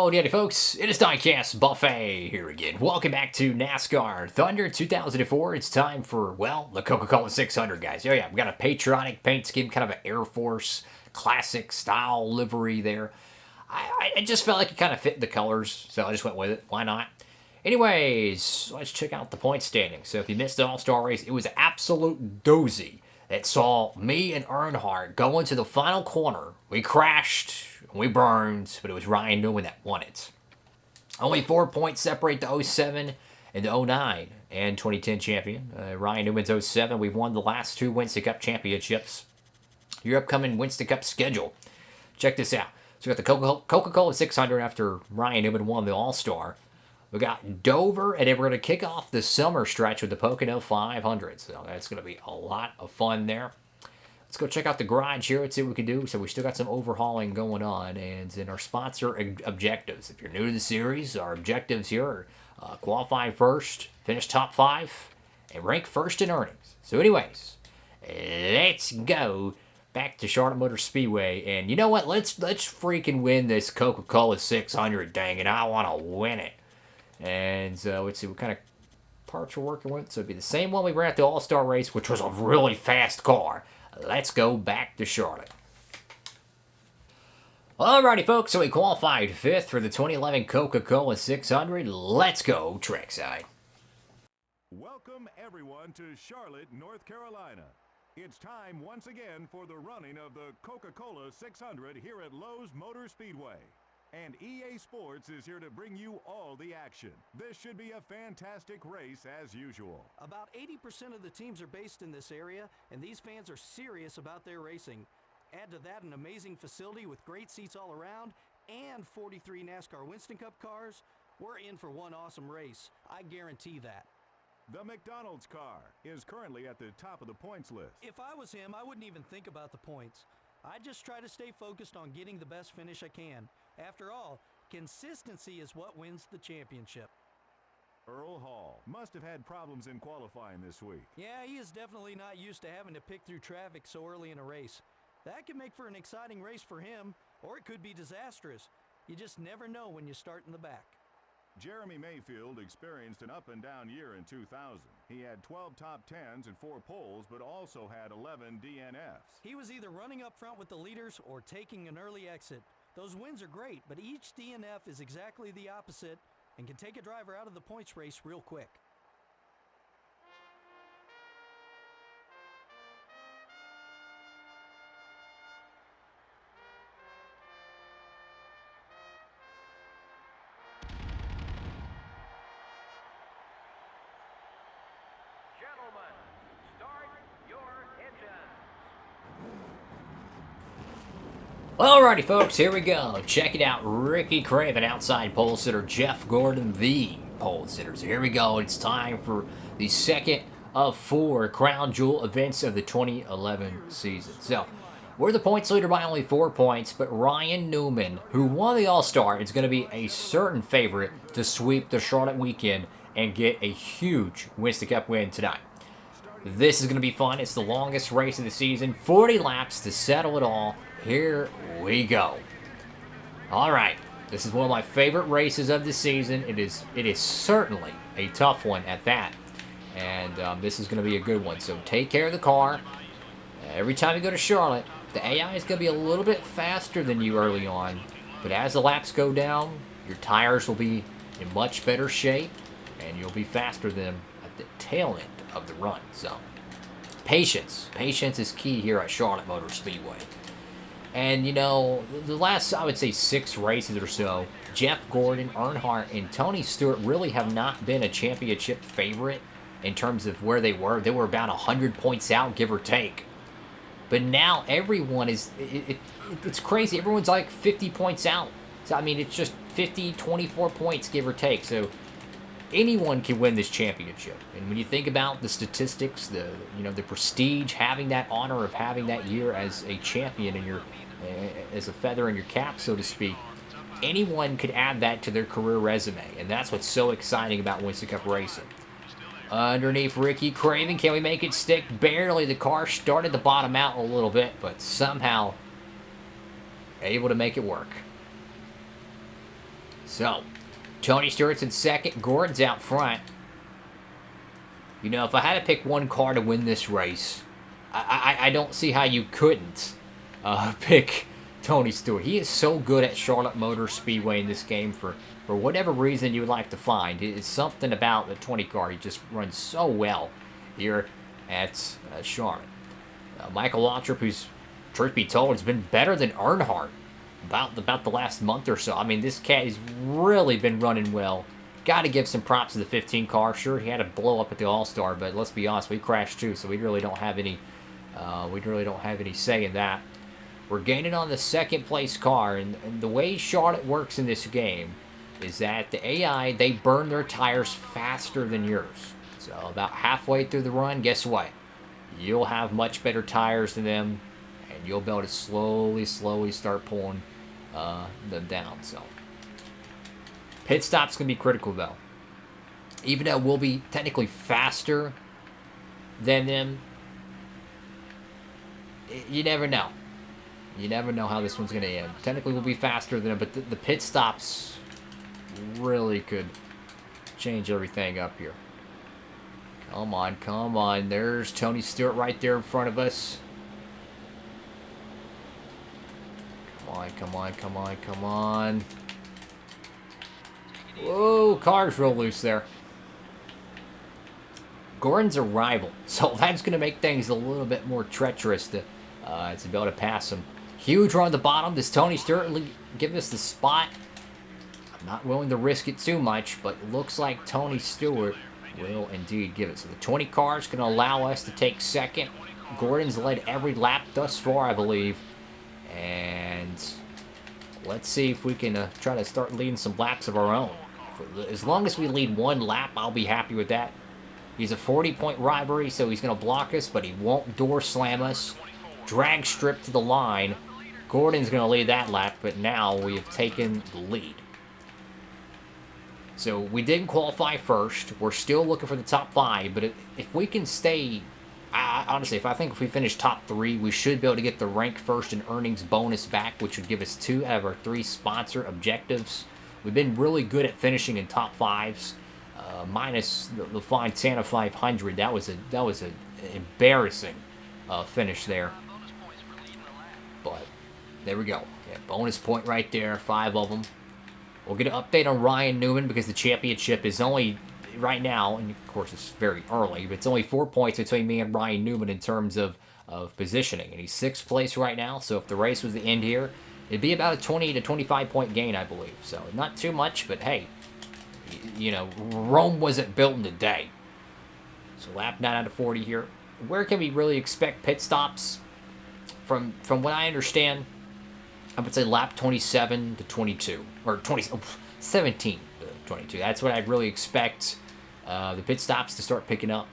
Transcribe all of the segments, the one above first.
Howdy folks, it is Diecastbuffet here again. Welcome back to NASCAR Thunder 2004. It's time for, well, the Coca-Cola 600, guys. Oh yeah, we got a patriotic paint scheme, kind of an Air Force classic style livery there. I just felt like it kind of fit the colors, so I just went with it. Why not? Anyways, let's check out the point standings. So if you missed the All-Star race, it was an absolute doozy that saw me and Earnhardt go into the final corner. We crashed, we burned, but it was Ryan Newman that won it. Only 4 points separate the 07 and the 09 and 2010 champion. Ryan Newman's 07. We've won the last two Winston Cup championships. Your upcoming Winston Cup schedule. Check this out. So we got the Coca-Cola 600 after Ryan Newman won the All-Star. We got Dover, and then we're going to kick off the summer stretch with the Pocono 500. So that's going to be a lot of fun there. Let's go check out the garage here and see what we can do. So we still got some overhauling going on. And in our sponsor objectives, if you're new to the series, our objectives here are qualify first, finish top 5, and rank first in earnings. So anyways, let's go back to Charlotte Motor Speedway. And you know what? Let's freaking win this Coca-Cola 600, dang it. I want to win it. And let's see what kind of parts we're working with. So it'd be the same one we ran at the All-Star race, which was a really fast car. Let's go back to Charlotte. Alrighty, folks. So we qualified 5th for the 2011 Coca-Cola 600. Let's go trackside. Welcome, everyone, to Charlotte, North Carolina. It's time once again for the running of the Coca-Cola 600 here at Lowe's Motor Speedway. And EA Sports is here to bring you all the action. This should be a fantastic race as usual. About 80% of the teams are based in this area, and these fans are serious about their racing. Add to that an amazing facility with great seats all around and 43 NASCAR Winston Cup cars. We're in for one awesome race. I guarantee that. The McDonald's car is currently at the top of the points list. If I was him, I wouldn't even think about the points. I'd just try to stay focused on getting the best finish I can. After all, consistency is what wins the championship. Earl Hall must have had problems in qualifying this week. Yeah, he is definitely not used to having to pick through traffic so early in a race. That could make for an exciting race for him, or it could be disastrous. You just never know when you start in the back. Jeremy Mayfield experienced an up-and-down year in 2000. He had 12 top 10s and 4 poles, but also had 11 DNFs. He was either running up front with the leaders or taking an early exit. Those wins are great, but each DNF is exactly the opposite and can take a driver out of the points race real quick. Gentlemen, start your engines. Alrighty, folks, here we go. Check it out. Ricky Craven, outside pole sitter. Jeff Gordon, the pole sitter. So here we go. It's time for the second of 4 crown jewel events of the 2011 season. So, we're the points leader by only 4 points, but Ryan Newman, who won the All-Star, is going to be a certain favorite to sweep the Charlotte weekend and get a huge Winston Cup win tonight. This is going to be fun. It's the longest race of the season. 40 laps to settle it all. Here we go. All right, this is one of my favorite races of the season. It is certainly a tough one at that, and this is going to be a good one. So take care of the car. Every time you go to Charlotte, the AI is going to be a little bit faster than you early on, but as the laps go down, your tires will be in much better shape, and you'll be faster than them at the tail end of the run. So patience is key here at Charlotte Motor Speedway. And, you know, the last, I would say, 6 races or so, Jeff Gordon, Earnhardt, and Tony Stewart really have not been a championship favorite in terms of where they were. They were about 100 points out, give or take. But now everyone is, it's crazy. Everyone's like 50 points out. So, I mean, it's just 50, 24 points, give or take. So, anyone can win this championship. And when you think about the statistics, the prestige, having that honor of having that year as a champion in your as a feather in your cap, so to speak, anyone could add that to their career resume, and that's what's so exciting about Winston Cup racing. Underneath Ricky Craven, can we make it stick? Barely. The car started to bottom out a little bit, but somehow able to make it work. So, Tony Stewart's in second. Gordon's out front. You know, if I had to pick one car to win this race, I don't see how you couldn't pick Tony Stewart. He is so good at Charlotte Motor Speedway in this game for whatever reason you would like to find. It's something about the 20 car. He just runs so well here at Charlotte. Michael Waltrip, who's, truth be told, has been better than Earnhardt about the last month or so. I mean, this cat has really been running well. Got to give some props to the 15 car. Sure, he had a blow up at the All-Star, but let's be honest, we crashed too, so we really don't have any say in that. We're gaining on the second place car, and the way Charlotte works in this game is that the AI, they burn their tires faster than yours. So about halfway through the run, guess what? You'll have much better tires than them, and you'll be able to slowly start pulling them down. So pit stop's going to be critical, though. Even though we'll be technically faster than them, you never know. You never know how this one's going to end. Technically, we'll be faster than them, but the pit stops really could change everything up here. Come on, come on. There's Tony Stewart right there in front of us. Come on, come on, come on, come on. Whoa, car's real loose there. Gordon's a rival, so that's going to make things a little bit more treacherous to be able to pass him. Huge run at the bottom. Does Tony Stewart give us the spot? I'm not willing to risk it too much, but looks like Tony Stewart will indeed give it. So the 20 car is going to allow us to take second. Gordon's led every lap thus far, I believe. And let's see if we can try to start leading some laps of our own. As long as we lead one lap, I'll be happy with that. He's a 40-point rivalry, so he's going to block us, but he won't door slam us. Drag strip to the line. Gordon's going to lead that lap, but now we have taken the lead. So we didn't qualify first. We're still looking for the top 5, but if we can stay... honestly, I think if we finish top 3, we should be able to get the rank first and earnings bonus back, which would give us 2 out of our 3 sponsor objectives. We've been really good at finishing in top 5s, minus the Fontana 500. That was an embarrassing finish there. But there we go. Yeah, bonus point right there, 5 of them. We'll get an update on Ryan Newman because the championship is only, right now, and of course it's very early, but it's only 4 points between me and Ryan Newman in terms of positioning. And he's 6th place right now, so if the race was to end here, it'd be about a 20 to 25 point gain, I believe. So not too much, but hey, you know, Rome wasn't built in a day. So lap 9 out of 40 here. Where can we really expect pit stops? From what I understand, I would say lap 27 to 22. Or 17 to 22. That's what I'd really expect the pit stops to start picking up.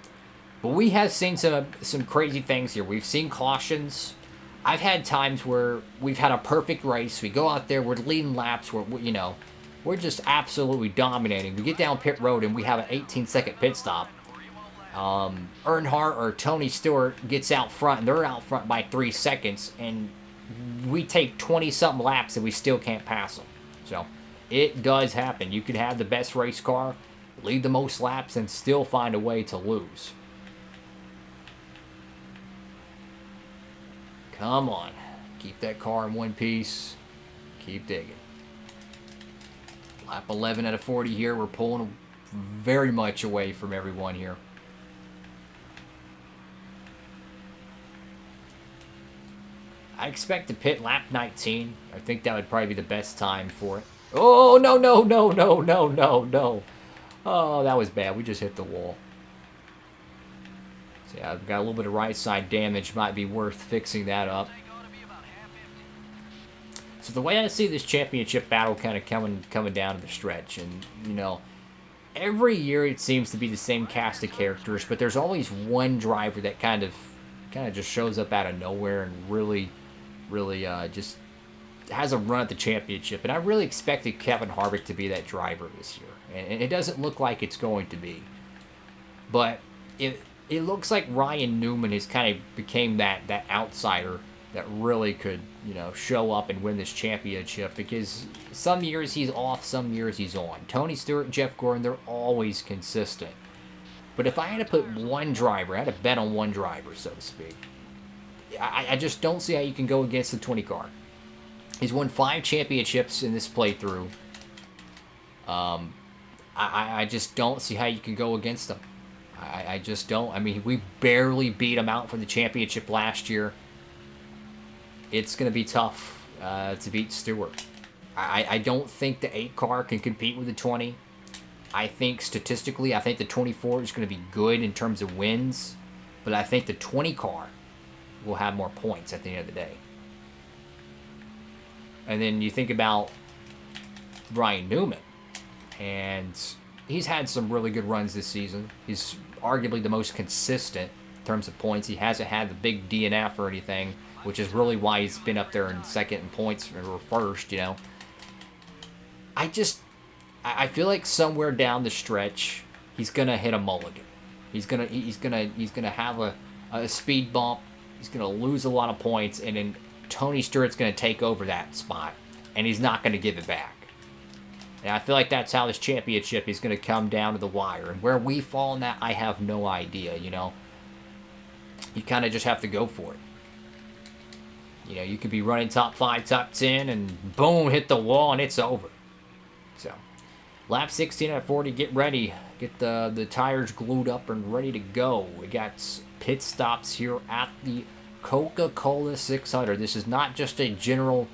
But we have seen some crazy things here. We've seen cautions. I've had times where we've had a perfect race. We go out there, we're leading laps, we're just absolutely dominating. We get down pit road and we have an 18-second pit stop. Earnhardt or Tony Stewart gets out front, and they're out front by 3 seconds, and we take 20-something laps and we still can't pass them. So it does happen. You could have the best race car, lead the most laps, and still find a way to lose. Come on. Keep that car in one piece. Keep digging. Lap 11 out of 40 here. We're pulling very much away from everyone here. I expect to pit lap 19. I think that would probably be the best time for it. Oh, no, no, no, no, no, no, no. Oh, that was bad. We just hit the wall. So yeah, I've got a little bit of right side damage. Might be worth fixing that up. So the way I see this championship battle kind of coming down to the stretch, and you know, every year it seems to be the same cast of characters, but there's always one driver that kind of just shows up out of nowhere and really just has a run at the championship. And I really expected Kevin Harvick to be that driver this year, and it doesn't look like it's going to be. But it looks like Ryan Newman has kind of became that outsider that really could, you know, show up and win this championship, because some years he's off, some years he's on. Tony Stewart and Jeff Gordon, they're always consistent. But if I had to put one driver, I had to bet on one driver, so to speak, I just don't see how you can go against the 20 car. He's won 5 championships in this playthrough. I just don't see how you can go against him. I just don't. I mean, we barely beat him out for the championship last year. It's going to be tough to beat Stewart. I don't think the 8 car can compete with the 20. I think statistically, I think the 24 is going to be good in terms of wins. But I think the 20 car will have more points at the end of the day. And then you think about Ryan Newman. And he's had some really good runs this season. He's arguably the most consistent in terms of points. He hasn't had the big DNF or anything, which is really why he's been up there in second in points or first, you know. I feel like somewhere down the stretch, he's gonna hit a mulligan. He's gonna have a speed bump. He's gonna lose a lot of points, and then Tony Stewart's gonna take over that spot, and he's not gonna give it back. And I feel like that's how this championship is going to come down to the wire. And where we fall in that, I have no idea, you know. You kind of just have to go for it. You know, you could be running top 5, top 10, and boom, hit the wall, and it's over. So, lap 16 at 40, get ready. Get the tires glued up and ready to go. We got pit stops here at the Coca-Cola 600. This is not just a general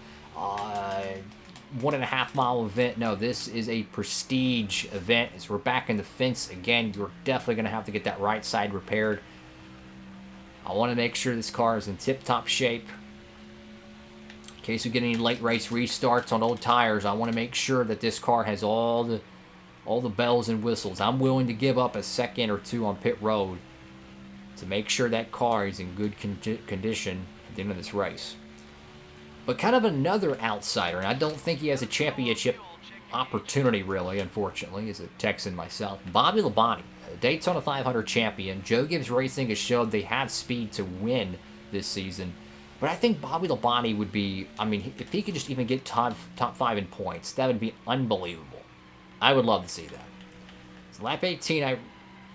1.5 mile event. No, this is a prestige event. As we're back in the fence again, you're definitely going to have to get that right side repaired. I want to make sure this car is in tip-top shape. In case we get any late race restarts on old tires, I want to make sure that this car has all the bells and whistles. I'm willing to give up a second or two on pit road to make sure that car is in good condition at the end of this race. But kind of another outsider, and I don't think he has a championship opportunity, really, unfortunately, as a Texan myself. Bobby Labonte, a Daytona 500 champion. Joe Gibbs Racing has showed they have speed to win this season. But I think Bobby Labonte would be, I mean, if he could just even get top 5 in points, that would be unbelievable. I would love to see that. So lap 18,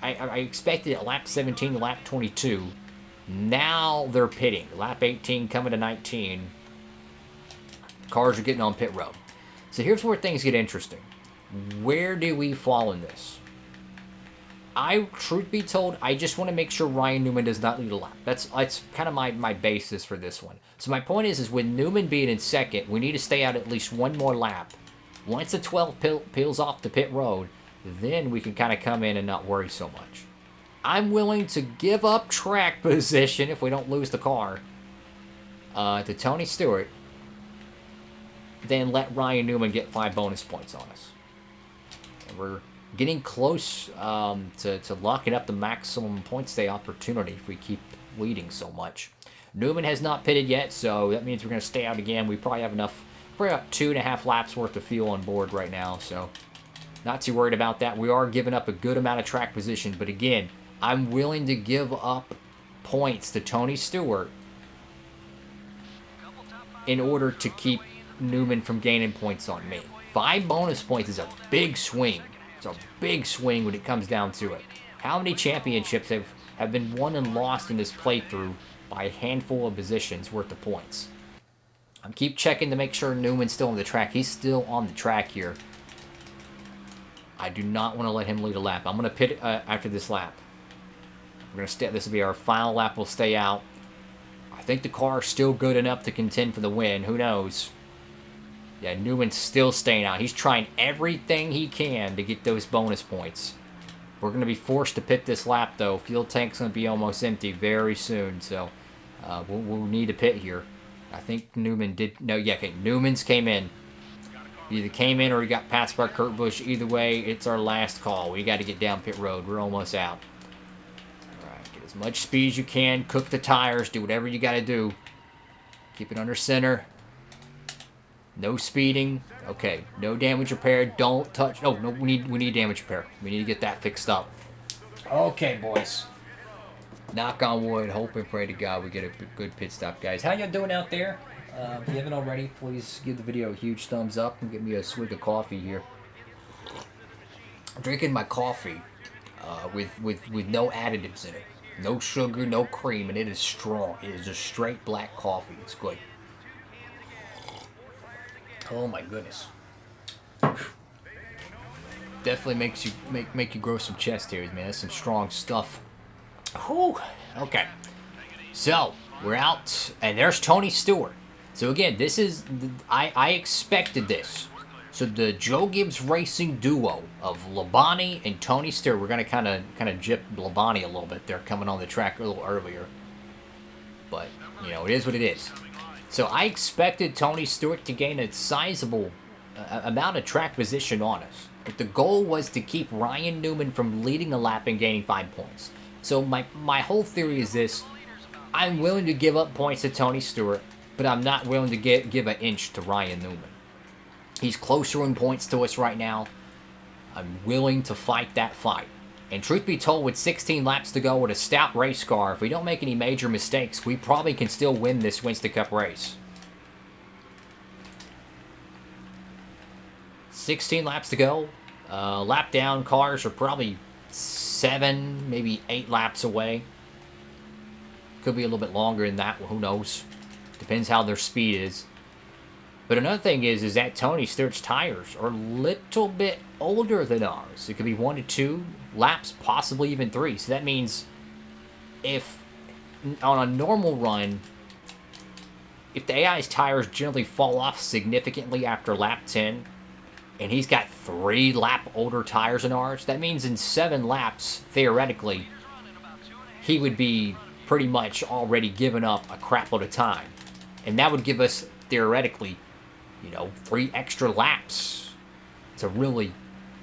I expected at lap 17 to lap 22. Now they're pitting. Lap 18 coming to 19. Cars are getting on pit road. So here's where things get interesting. Where do we fall in this? Truth be told, I just want to make sure Ryan Newman does not lead a lap. That's kind of my basis for this one. So my point is with Newman being in second, we need to stay out at least one more lap. Once the 12 peels off the pit road, then we can kind of come in and not worry so much. I'm willing to give up track position if we don't lose the car to Tony Stewart, then let Ryan Newman get 5 bonus points on us. And we're getting close to locking up the maximum points day opportunity if we keep leading so much. Newman has not pitted yet, so that means we're going to stay out again. We probably have enough, probably about 2.5 laps worth of fuel on board right now, so not too worried about that. We are giving up a good amount of track position, but again, I'm willing to give up points to Tony Stewart in order to keep Newman from gaining points on me. 5 bonus points is a big swing. It's a big swing when it comes down to it. How many championships have been won and lost in this playthrough by a handful of positions worth of points? I'm keep checking to make sure Newman's still on the track. He's still on the track here. I do not want to let him lead a lap. I'm going to pit after this lap. We're going to stay. This will be our final lap. We'll stay out. I think the car is still good enough to contend for the win. Who knows? Yeah, Newman's still staying out. He's trying everything he can to get those bonus points. We're going to be forced to pit this lap, though. Fuel tank's going to be almost empty very soon, so we'll need to pit here. I think Newman did. No, yeah, okay. Newman's came in. He either came in or he got passed by Kurt Busch. Either way, it's our last call. We got to get down pit road. We're almost out. All right, get as much speed as you can. Cook the tires. Do whatever you got to do. Keep it under center. No speeding. Okay, no damage repair. Don't touch. No, we need damage repair. We need to get that fixed up. Okay, boys. Knock on wood. Hope and pray to God we get a good pit stop, guys. How y'all doing out there? If you haven't already, please give the video a huge thumbs up and give me a swig of coffee here. I'm drinking my coffee with no additives in it. No sugar, no cream, and it is strong. It is just straight black coffee. It's good. Oh my goodness. Definitely makes you make you grow some chest hairs, man. That's some strong stuff. Whew. Okay. So, we're out, and there's Tony Stewart. So again, this is I expected this. So the Joe Gibbs Racing duo of Labonte and Tony Stewart. We're gonna kind of jip Labonte a little bit. They're coming on the track a little earlier, but you know it is what it is. So I expected Tony Stewart to gain a sizable amount of track position on us, but the goal was to keep Ryan Newman from leading a lap and gaining 5 points. So my whole theory is this: I'm willing to give up points to Tony Stewart, but I'm not willing to give an inch to Ryan Newman. He's closer in points to us right now. I'm willing to fight that fight. And truth be told, with 16 laps to go with a stout race car, if we don't make any major mistakes, we probably can still win this Winston Cup race. 16 laps to go. Lap down cars are probably 7, maybe 8 laps away. Could be a little bit longer than that. Who knows? Depends how their speed is. But another thing is that Tony Stewart's tires are a little bit older than ours. It could be 1 to 2 laps, possibly even 3. So that means if on a normal run, if the AI's tires generally fall off significantly after lap 10, and he's got 3 lap older tires than ours, that means in 7 laps, theoretically, he would be pretty much already given up a crap load of time. And that would give us, theoretically, 3 extra laps to really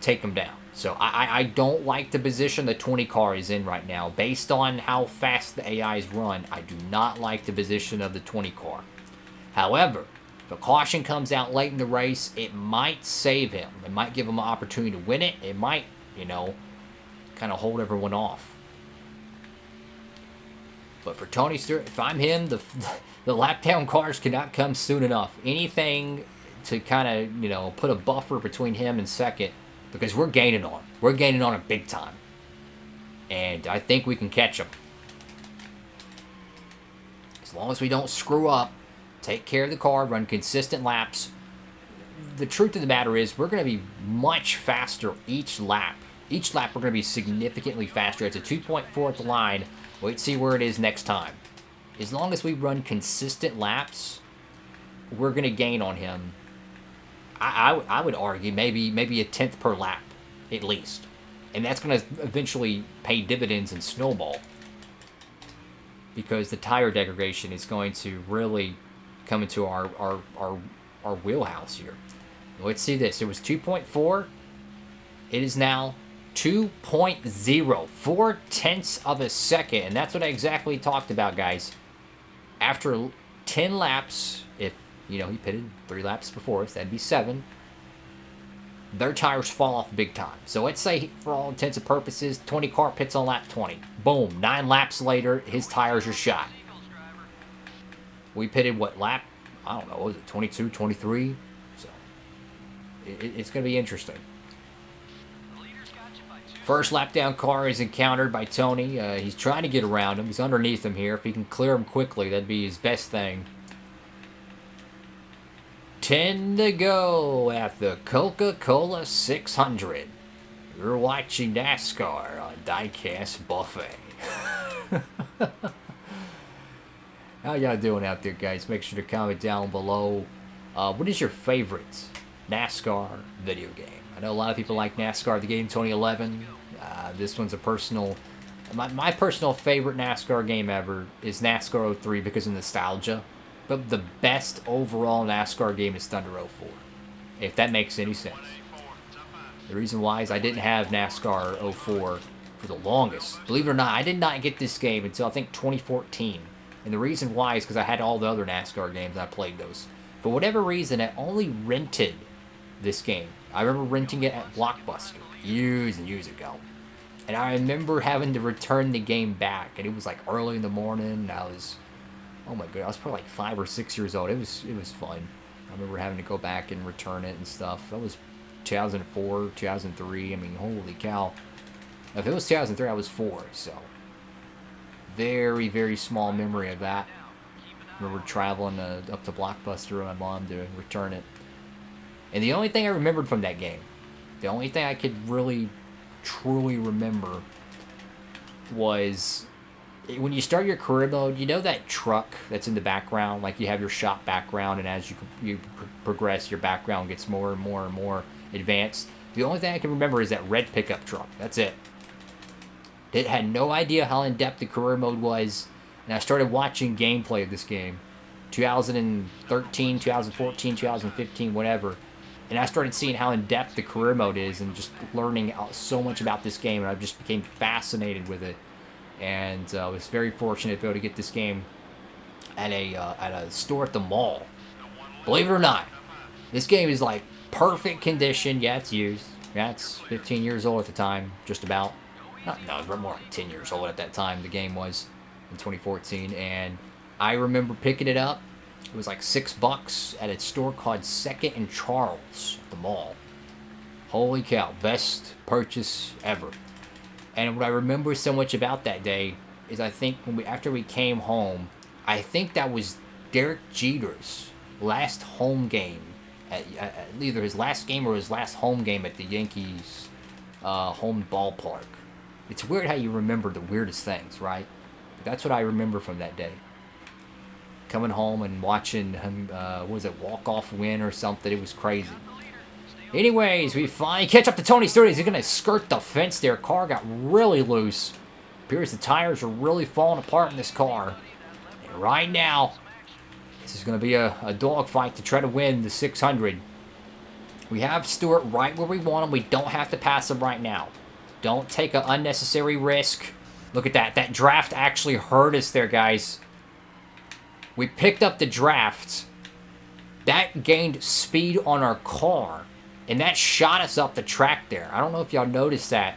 take him down. So I don't like the position the 20 car is in right now. Based on how fast the AIs run, I do not like the position of the 20 car. However, if a caution comes out late in the race, it might save him. It might give him an opportunity to win it. It might, kind of hold everyone off. But for Tony Stewart, if I'm him, the lap down cars cannot come soon enough. Anything to kind of, put a buffer between him and second, because we're gaining on him. We're gaining on him big time. And I think we can catch him. As long as we don't screw up, take care of the car, run consistent laps. The truth of the matter is we're going to be much faster each lap. Each lap we're going to be significantly faster. It's a 2.4 at the line. Wait, see where it is next time. As long as we run consistent laps, we're going to gain on him. I would argue maybe a 10th per lap, at least. And that's going to eventually pay dividends and snowball. Because the tire degradation is going to really come into our wheelhouse here. Let's see this. It was 2.4. It is now 2.0, 0.4 of a second, and that's what I exactly talked about, guys. After 10 laps, if he pitted 3 laps before us, that'd be 7. Their tires fall off big time. So let's say, for all intents and purposes, 20 car pits on lap 20. Boom, 9 laps later, his tires are shot. We pitted what lap? I don't know. Was it 22, 23? So it's going to be interesting. First lap down car is encountered by Tony. He's trying to get around him. He's underneath him here. If he can clear him quickly, that'd be his best thing. 10 to go at the Coca-Cola 600. You're watching NASCAR on Diecastbuffet. How y'all doing out there, guys? Make sure to comment down below. What is your favorite NASCAR video game? I know a lot of people like NASCAR, the game 2011. This one's a personal... My personal favorite NASCAR game ever is NASCAR 03 because of nostalgia. But the best overall NASCAR game is Thunder 04. If that makes any sense. The reason why is I didn't have NASCAR 04 for the longest. Believe it or not, I did not get this game until I think 2014. And the reason why is because I had all the other NASCAR games and I played those. For whatever reason, I only rented this game. I remember renting it at Blockbuster years and years ago. And I remember having to return the game back, and it was like early in the morning. And I was, oh my god, I was probably like 5 or 6 years old. It was fun. I remember having to go back and return it and stuff. That was 2004, 2003. I mean, holy cow. If it was 2003, I was 4, so very, very small memory of that. I remember traveling up to Blockbuster with my mom to return it. And the only thing I remembered from that game, the only thing I could really, truly remember was when you start your career mode, you know that truck that's in the background? Like you have your shop background, and as you progress, your background gets more and more and more advanced. The only thing I can remember is that red pickup truck. That's it. It had no idea how in-depth the career mode was, and I started watching gameplay of this game. 2013, 2014, 2015, whatever. And I started seeing how in-depth the career mode is and just learning so much about this game, and I just became fascinated with it. And I was very fortunate to be able to get this game at a store at the mall. Believe it or not, this game is like perfect condition. Yeah, it's used. Yeah, it's 15 years old at the time, just about. No, it was more like 10 years old at that time, the game was, in 2014. And I remember picking it up. It was like $6 at a store called Second and Charles at the mall. Holy cow, best purchase ever. And what I remember so much about that day is I think after we came home, I think that was Derek Jeter's last home game, either his last game or his last home game at the Yankees home ballpark. It's weird how you remember the weirdest things, right? But that's what I remember from that day. Coming home and watching him, walk-off win or something. It was crazy. Anyways, we finally catch up to Tony Stewart. He's going to skirt the fence there. Car got really loose. Appears the tires are really falling apart in this car. And right now, this is going to be a dogfight to try to win the 600. We have Stewart right where we want him. We don't have to pass him right now. Don't take an unnecessary risk. Look at that. That draft actually hurt us there, guys. We picked up the draft. That gained speed on our car. And that shot us up the track there. I don't know if y'all noticed that.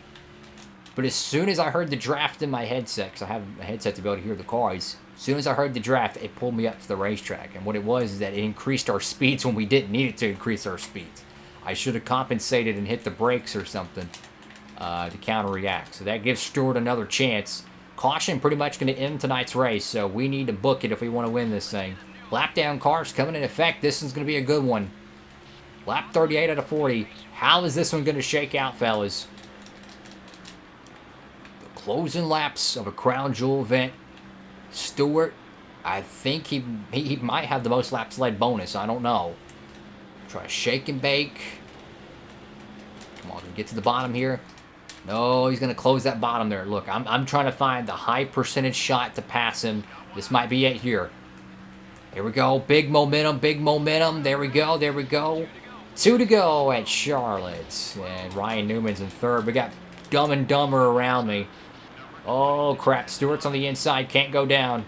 But as soon as I heard the draft in my headset, because I have a headset to be able to hear the cars, as soon as I heard the draft, it pulled me up to the racetrack. And what it was is that it increased our speeds when we didn't need it to increase our speeds. I should have compensated and hit the brakes or something to counter-react. So that gives Stewart another chance. Caution pretty much going to end tonight's race, so we need to book it if we want to win this thing. Lap down cars coming in effect. This is going to be a good one. Lap 38 out of 40. How is this one going to shake out, fellas? The closing laps of a Crown Jewel event. Stewart, I think he might have the most laps led bonus. I don't know. Try to shake and bake. Come on, get to the bottom here. No, he's going to close that bottom there. Look, I'm trying to find the high percentage shot to pass him. This might be it here. Here we go. Big momentum, big momentum. There we go, there we go. 2 to go at Charlotte. And Ryan Newman's in third. We got Dumb and Dumber around me. Oh, crap. Stewart's on the inside. Can't go down.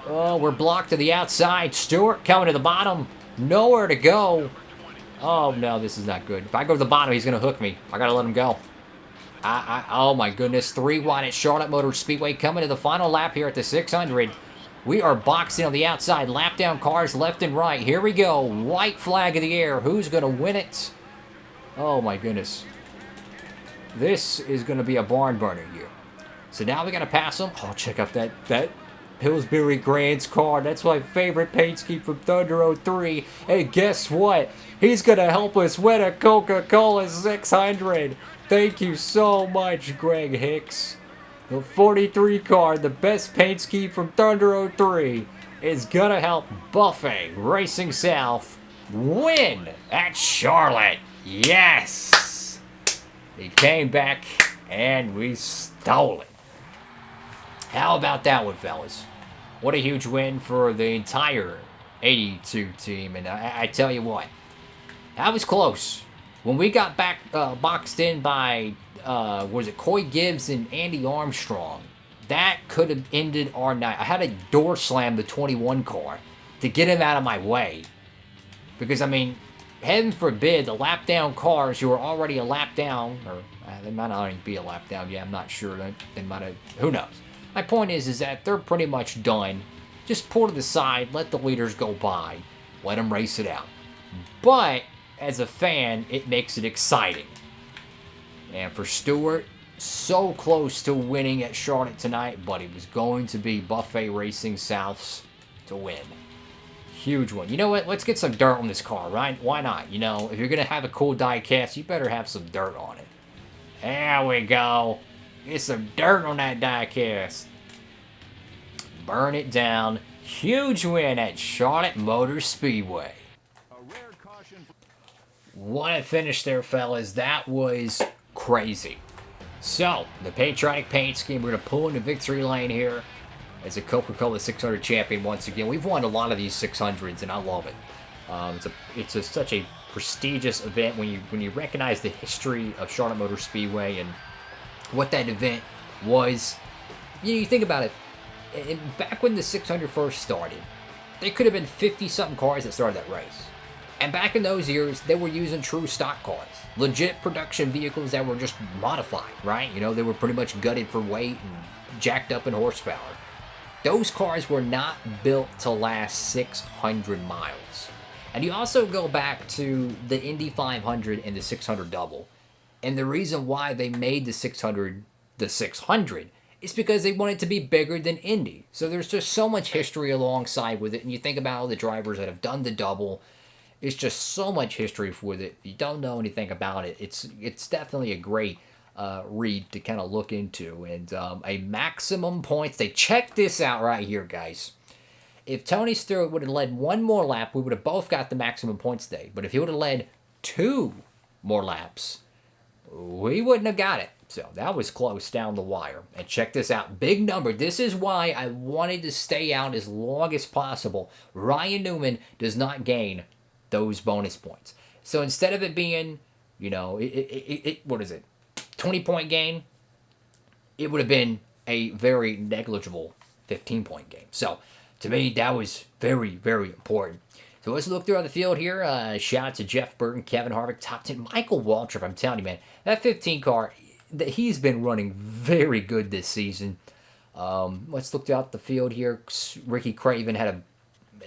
Oh, we're blocked to the outside. Stewart coming to the bottom. Nowhere to go. Oh, no, this is not good. If I go to the bottom, he's going to hook me. I got to let him go. Oh, my goodness. 3 wide at Charlotte Motor Speedway coming to the final lap here at the 600. We are boxing on the outside. Lap down cars left and right. Here we go. White flag in the air. Who's going to win it? Oh, my goodness. This is going to be a barn burner here. So now we got to pass him. Oh, check out that Pillsbury Grand's car. That's my favorite paint scheme from Thunder 03. And guess what? He's going to help us win a Coca-Cola 600. Thank you so much, Greg Hicks. The 43 car, the best paint scheme from Thunder 03, is going to help Buffet Racing South win at Charlotte. Yes! He came back and we stole it. How about that one, fellas? What a huge win for the entire 82 team. And I tell you what, that was close. When we got back boxed in by, was it Coy Gibbs and Andy Armstrong, that could have ended our night. I had to door slam the 21 car to get him out of my way. Because, I mean, heaven forbid, the lap down cars who are already a lap down, or they might not even be a lap down, yeah, I'm not sure, they might have, who knows. My point is that they're pretty much done. Just pull to the side, let the leaders go by, let them race it out. But, as a fan, it makes it exciting. And for Stewart, so close to winning at Charlotte tonight, but it was going to be Buffet Racing Souths to win. Huge one. You know what? Let's get some dirt on this car, right? Why not? You know, if you're going to have a cool diecast, you better have some dirt on it. There we go. Get some dirt on that diecast. Burn it down. Huge win at Charlotte Motor Speedway. What a finish there, fellas. That was crazy. So, the Patriotic Paint Scheme, we're going to pull in the victory lane here as a Coca-Cola 600 champion once again. We've won a lot of these 600s, and I love it. It's such a prestigious event when you recognize the history of Charlotte Motor Speedway and what that event was. You think about it. Back when the 600 first started, there could have been 50-something cars that started that race. And back in those years, they were using true stock cars. Legit production vehicles that were just modified, right? You know, they were pretty much gutted for weight and jacked up in horsepower. Those cars were not built to last 600 miles. And you also go back to the Indy 500 and the 600 double. And the reason why they made the 600 is because they wanted to be bigger than Indy. So there's just so much history alongside with it. And you think about all the drivers that have done the double. It's just so much history with it. If you don't know anything about it, it's definitely a great read to kind of look into. And a maximum points. They check this out right here, guys. If Tony Stewart would have led one more lap, we would have both got the maximum points today. But if he would have led 2 more laps, we wouldn't have got it. So that was close down the wire. And check this out. Big number. This is why I wanted to stay out as long as possible. Ryan Newman does not gain those bonus points. So instead of it being, you know, what is it, 20-point gain, it would have been a very negligible 15-point gain. So to me, that was very, very important. So let's look throughout the field here. Shout out to Jeff Burton, Kevin Harvick, top 10. Michael Waltrip, I'm telling you, man, that 15 car, he's been running very good this season. Let's look throughout the field here. Ricky Craven had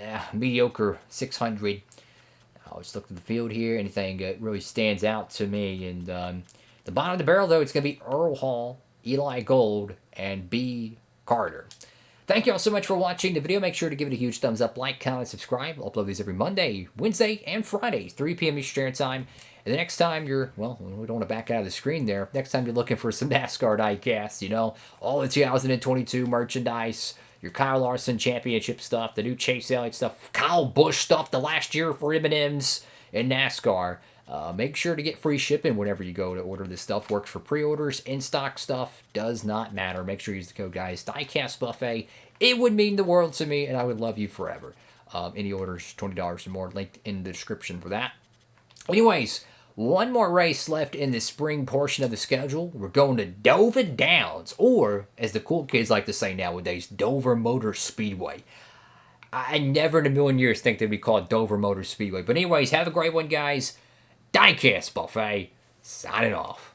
a mediocre 600. Let's look at the field here. Anything that really stands out to me. And the bottom of the barrel, though, it's going to be Earl Hall, Eli Gold, and B. Carter. Thank you all so much for watching the video. Make sure to give it a huge thumbs up, like, comment, subscribe. I'll upload these every Monday, Wednesday, and Friday, 3 p.m. Eastern Time. And the next time you're, well, we don't want to back out of the screen there. Next time you're looking for some NASCAR diecasts, you know, all the 2022 merchandise, your Kyle Larson championship stuff, the new Chase Elliott stuff, Kyle Busch stuff, the last year for M&M's and NASCAR. Make sure to get free shipping whenever you go to order this stuff. Works for pre-orders, in-stock stuff, does not matter. Make sure you use the code, guys. Diecastbuffet. It would mean the world to me, and I would love you forever. Any orders, $20 or more, linked in the description for that. Anyways, one more race left in the spring portion of the schedule. We're going to Dover Downs, or, as the cool kids like to say nowadays, Dover Motor Speedway. I never in a million years think they'd be called Dover Motor Speedway. But anyways, have a great one, guys. Diecast Buffet, signing off.